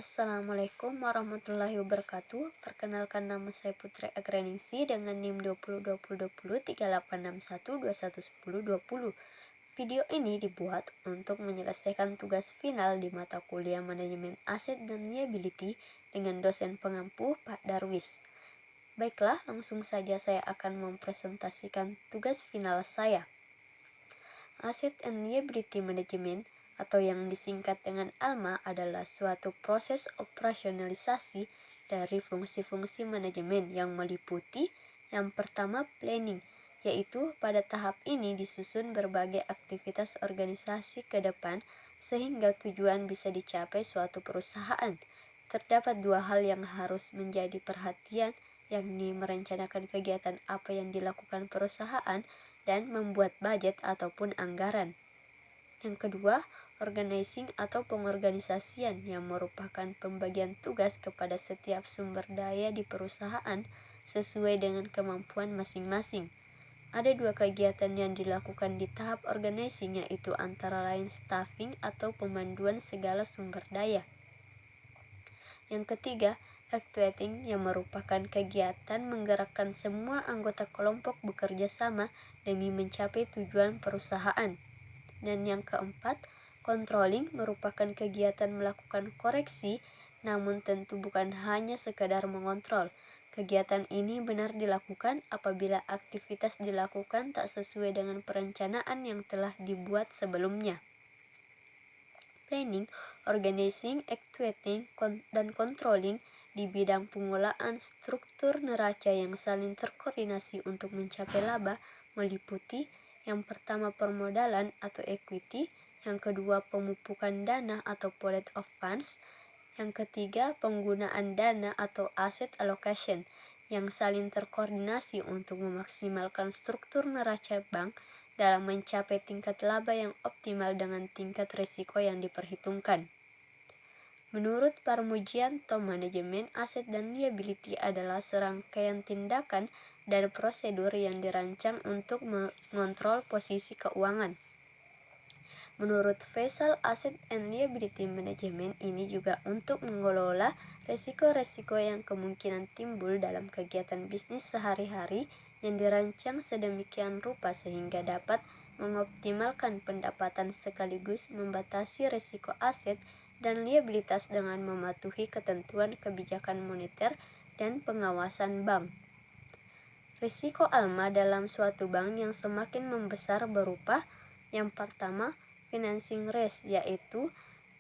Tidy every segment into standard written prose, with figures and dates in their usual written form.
Assalamualaikum warahmatullahi wabarakatuh. Perkenalkan, nama saya Putri Agraningsi dengan NIM 2020 Video ini dibuat untuk menyelesaikan tugas final di mata kuliah Manajemen Aset dan Liability dengan dosen pengampu Pak Darwis. Baiklah, langsung saja saya akan mempresentasikan tugas final saya. Asset and Liability Management atau yang disingkat dengan ALMA adalah suatu proses operasionalisasi dari fungsi-fungsi manajemen yang meliputi yang pertama planning, yaitu pada tahap ini disusun berbagai aktivitas organisasi ke depan sehingga tujuan bisa dicapai suatu perusahaan. Terdapat dua hal yang harus menjadi perhatian, yakni merencanakan kegiatan apa yang dilakukan perusahaan dan membuat budget ataupun anggaran. Yang kedua, organizing atau pengorganisasian yang merupakan pembagian tugas kepada setiap sumber daya di perusahaan sesuai dengan kemampuan masing-masing. Ada dua kegiatan yang dilakukan di tahap organizing, yaitu antara lain staffing atau pemanduan segala sumber daya. Yang ketiga, actuating yang merupakan kegiatan menggerakkan semua anggota kelompok bekerja sama demi mencapai tujuan perusahaan. Dan yang keempat, controlling merupakan kegiatan melakukan koreksi, namun tentu bukan hanya sekadar mengontrol. Kegiatan ini benar dilakukan apabila aktivitas dilakukan tak sesuai dengan perencanaan yang telah dibuat sebelumnya. Planning, organizing, actuating, dan controlling di bidang pengelolaan struktur neraca yang saling terkoordinasi untuk mencapai laba meliputi yang pertama permodalan atau equity, yang kedua pemupukan dana atau pool of funds, yang ketiga penggunaan dana atau asset allocation yang saling terkoordinasi untuk memaksimalkan struktur neraca bank dalam mencapai tingkat laba yang optimal dengan tingkat risiko yang diperhitungkan. Menurut Parmujianto, manajemen aset dan liability adalah serangkaian tindakan dan prosedur yang dirancang untuk mengontrol posisi keuangan. Menurut Faisal, Asset and Liability Management ini juga untuk mengelola resiko-resiko yang kemungkinan timbul dalam kegiatan bisnis sehari-hari yang dirancang sedemikian rupa sehingga dapat mengoptimalkan pendapatan sekaligus membatasi risiko aset dan liabilitas dengan mematuhi ketentuan kebijakan moneter dan pengawasan bank. Risiko ALMA dalam suatu bank yang semakin membesar berupa yang pertama, financing risk, yaitu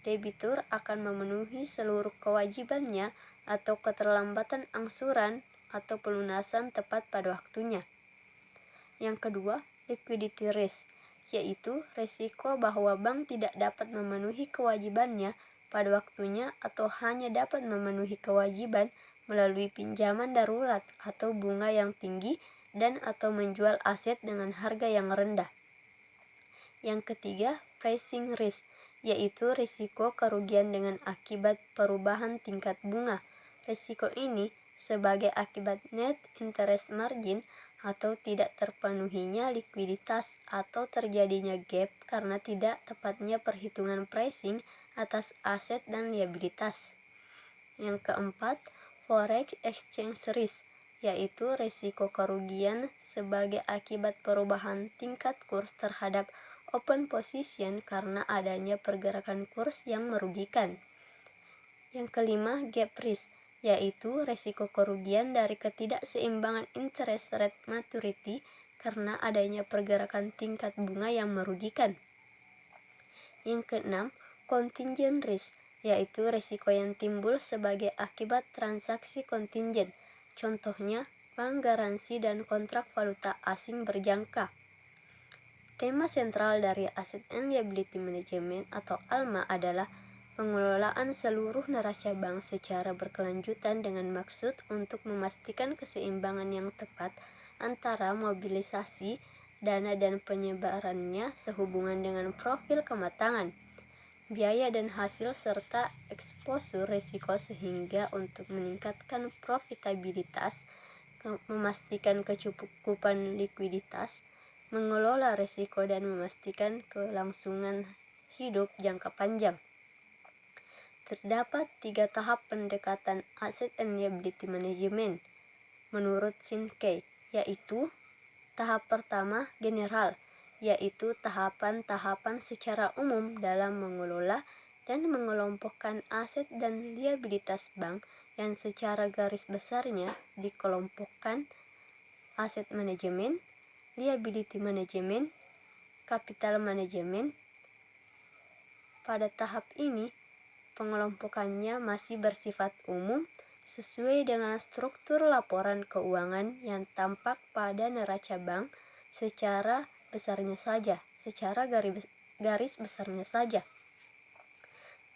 debitur akan memenuhi seluruh kewajibannya atau keterlambatan angsuran atau pelunasan tepat pada waktunya. Yang kedua, liquidity risk, yaitu risiko bahwa bank tidak dapat memenuhi kewajibannya pada waktunya atau hanya dapat memenuhi kewajiban melalui pinjaman darurat atau bunga yang tinggi dan atau menjual aset dengan harga yang rendah. Yang ketiga, pricing risk, yaitu risiko kerugian dengan akibat perubahan tingkat bunga. Risiko ini sebagai akibat net interest margin atau tidak terpenuhinya likuiditas atau terjadinya gap karena tidak tepatnya perhitungan pricing atas aset dan liabilitas. Yang keempat, forex exchange risk, yaitu risiko kerugian sebagai akibat perubahan tingkat kurs terhadap open position karena adanya pergerakan kurs yang merugikan. Yang kelima, gap risk, yaitu risiko kerugian dari ketidakseimbangan interest rate maturity karena adanya pergerakan tingkat bunga yang merugikan. Yang keenam, contingent risk, yaitu risiko yang timbul sebagai akibat transaksi kontingen, contohnya bank garansi dan kontrak valuta asing berjangka. Tema sentral dari Asset and Liability Management atau ALMA adalah pengelolaan seluruh neraca bank secara berkelanjutan dengan maksud untuk memastikan keseimbangan yang tepat antara mobilisasi dana dan penyebarannya sehubungan dengan profil kematangan, biaya dan hasil serta eksposur risiko sehingga untuk meningkatkan profitabilitas, memastikan kecukupan likuiditas, mengelola risiko dan memastikan kelangsungan hidup jangka panjang. Terdapat 3 tahap pendekatan Asset and Liability Management menurut Shinkei, yaitu tahap pertama general, yaitu tahapan-tahapan secara umum dalam mengelola dan mengelompokkan aset dan liabilitas bank yang secara garis besarnya dikelompokkan: aset manajemen, liability management, capital management. Pada tahap ini, pengelompokannya masih bersifat umum sesuai dengan struktur laporan keuangan yang tampak pada neraca bank secara garis besarnya saja.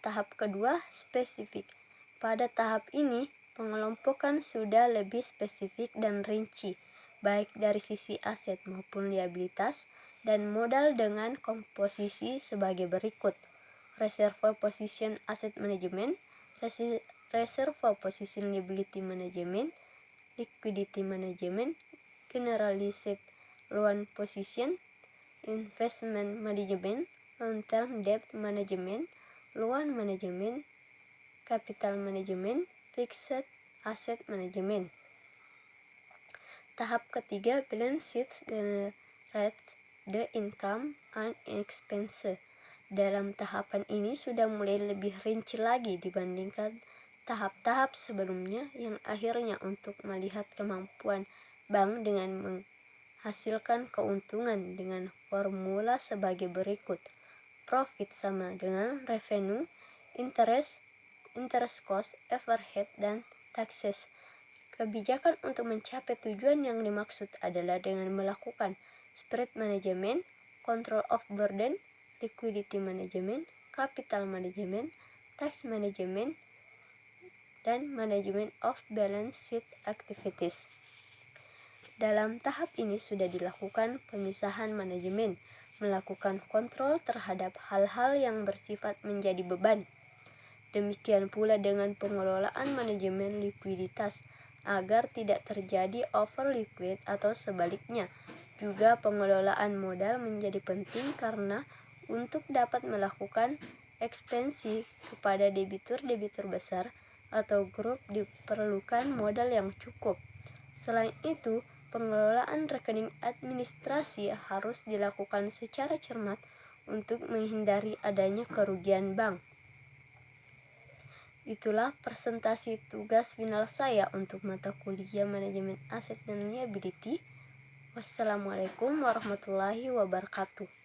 Tahap kedua, spesifik. Pada tahap ini, pengelompokan sudah lebih spesifik dan rinci, baik dari sisi aset maupun liabilitas dan modal dengan komposisi sebagai berikut: reserve position asset management, reserve position liability management, liquidity management, generalized loan position, investment management, long-term debt management, loan management, capital management, fixed asset management. Tahap ketiga, balance sheet generate the income and expense. Dalam tahapan ini sudah mulai lebih rinci lagi dibandingkan tahap-tahap sebelumnya yang akhirnya untuk melihat kemampuan bank dengan menghasilkan keuntungan dengan formula sebagai berikut: profit sama dengan revenue, interest cost, overhead, dan taxes. Kebijakan untuk mencapai tujuan yang dimaksud adalah dengan melakukan spread management, control of burden, liquidity management, capital management, tax management, dan management of balance sheet activities. Dalam tahap ini sudah dilakukan pemisahan manajemen, melakukan kontrol terhadap hal-hal yang bersifat menjadi beban. Demikian pula dengan pengelolaan manajemen likuiditas, agar tidak terjadi over liquid atau sebaliknya. Juga pengelolaan modal menjadi penting karena untuk dapat melakukan ekspansi kepada debitur-debitur besar atau grup diperlukan modal yang cukup. Selain itu, pengelolaan rekening administrasi harus dilakukan secara cermat untuk menghindari adanya kerugian bank. Itulah presentasi tugas final saya untuk mata kuliah Manajemen Aset dan Liability. Wassalamualaikum warahmatullahi wabarakatuh.